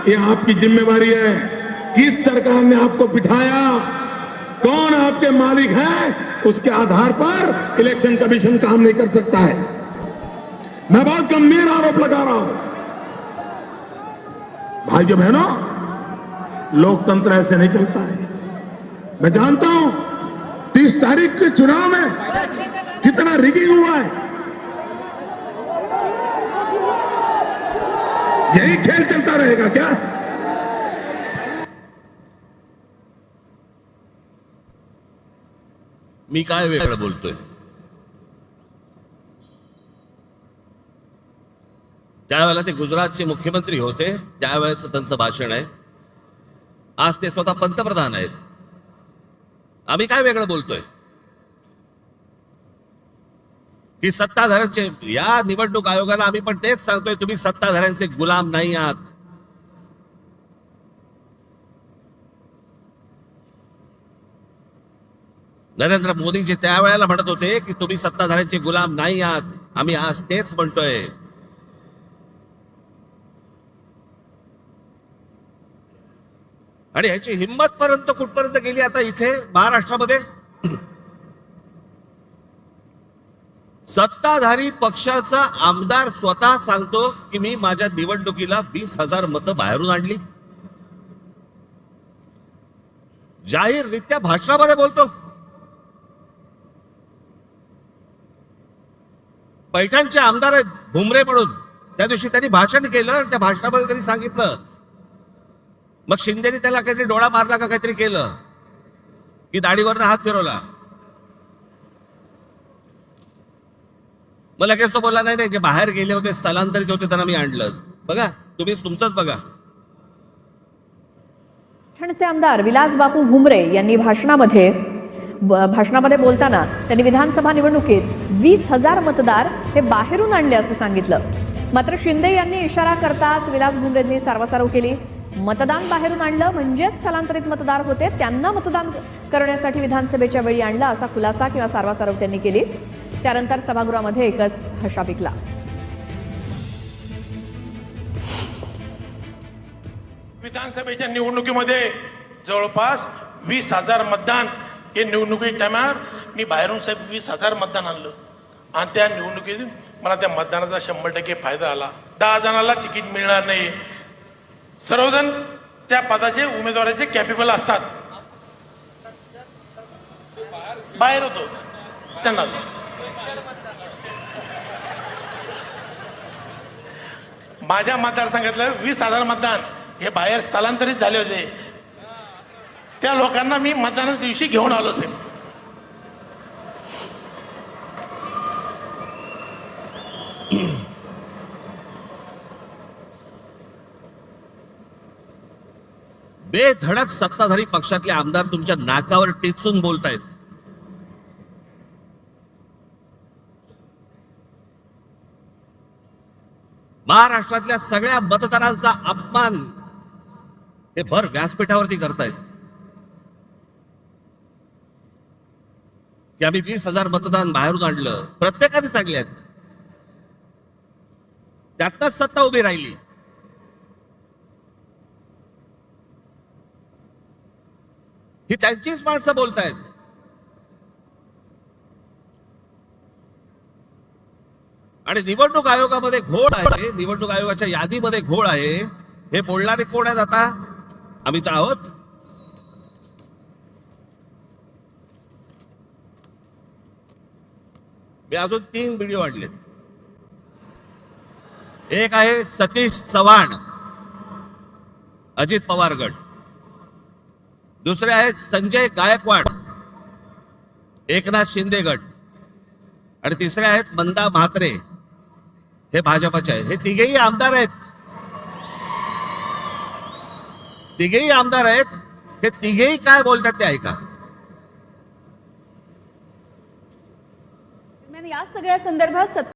ये आपकी जिम्मेवारी है। किस सरकार ने आपको बिठाया, कौन आपके मालिक है, उसके आधार पर इलेक्शन कमीशन काम नहीं कर सकता है। मैं बहुत गंभीर आरोप लगा रहा हूं। भाइयों बहनों, लोकतंत्र ऐसे नहीं चलता है। मैं जानता हूं 30 तारीख के चुनाव में कितना रिगिंग हुआ है। यही खेल चलता रहेगा क्या? मी काय वेगळं बोलतोय? त्यावेळेला ते गुजरातचे मुख्यमंत्री होते, त्यावेळेस त्यांचं भाषण आहे. आज ते स्वतः पंतप्रधान आहेत. आम्ही काय वेगळं बोलतोय? की सत्ताधाऱ्यांचे, या निवडणूक आयोगाला आम्ही पण तेच सांगतोय, तुम्ही सत्ताधाऱ्यांचे गुलाम नाही आहात. नरेंद्र मोदीजी त्यावेळेला म्हणत होते की तुम्ही सत्ताधाऱ्यांचे गुलाम नाही आहात. आम्ही आज तेच म्हणतोय. आणि ह्याची हिंमत पर्यंत कुठपर्यंत गेली आता इथे महाराष्ट्रामध्ये? सत्ताधारी पक्षाचा आमदार स्वतः सांगतो की मी माझ्या निवडणुकीला 20,000 मतं बाहेरून आणली. जाहीररित्या भाषणामध्ये बोलतो. पैठणचे आमदार आहेत भुमरे म्हणून, त्या दिवशी त्यांनी भाषण केलं. त्या भाषणामध्ये त्यांनी सांगितलं, मग शिंदेनी त्याला काहीतरी डोळा मारला का काहीतरी केलं की दाढीवरनं हात फिरवला. मग लगेच तो बोलला, नाही नाही, जे बाहेर गेले होते, स्थलांतरित होते, त्यांना मी आणलं. बघा, तुम्ही तुमचंच बघा. पैठणचे आमदार विलास बापू भुमरे यांनी भाषणामध्ये बोलताना त्यांनी विधानसभा निवडणुकीत 20,000 मतदार हे बाहेरून आणले असं सांगितलं. मात्र शिंदे यांनी इशारा करताच विलास भुमरेंनी सारवासारव केली. मतदान बाहेरून आणलं म्हणजेच स्थलांतरित मतदार होते, त्यांना मतदान करण्यासाठी विधानसभेच्या वेळी आणलं असा खुलासा किंवा सारवासारव त्यांनी केली. त्यानंतर सभागृहामध्ये एकच हशा पिकला. विधानसभेच्या निवडणुकीमध्ये जवळपास 20,000 मतदान हे निवडणुकी टायमावर मी बाहेरून साहेब 20,000 मतदान आणलं. आणि त्या निवडणुकीत मला त्या मतदानाचा 100% फायदा आला. 10 जणांना तिकीट मिळणार नाही. सर्वजण त्या पदाचे उमेदवाराचे कॅपेबल असतात. बाहेर होतो त्यांना. माझ्या मतदारसंघातलं 20,000 मतदान हे बाहेर स्थलांतरित झाले होते. त्या लोकांना मी मतदानाच्या दिवशी घेऊन आलो असेल. बेधडक सत्ताधारी पक्षातले आमदार तुमच्या नाकावर टिचून बोलतायत. महाराष्ट्रातल्या सगळ्या मतदारांचा अपमान हे भर व्यासपीठावरती करतायत की आम्ही 20,000 मतदान बाहेरून आणलं. प्रत्येकाने सांगले आहेत. त्यातच सत्ता उभी राहिली. ही त्यांचीच माणसं बोलतायत. आणि निवडणूक आयोगामध्ये घोळ आहे, निवडणूक आयोगाच्या यादीमध्ये घोळ आहे. हे बोलणारे कोण आहेत आता? आम्ही तर आहोत. मी अजून 3 व्हिडिओ आणलेत. एक आहे सतीश चव्हाण, अजित पवार गट. दुसरे आहेत संजय गायकवाड, एकनाथ शिंदे गट. आणि तिसरे आहेत मंदा म्हात्रे, हे भाजपचे आहेत. हे तिघेही आमदार आहेत. तिघेही आमदार आहेत. हे तिघेही काय बोलतात ते ऐका. या सगळ्या संदर्भात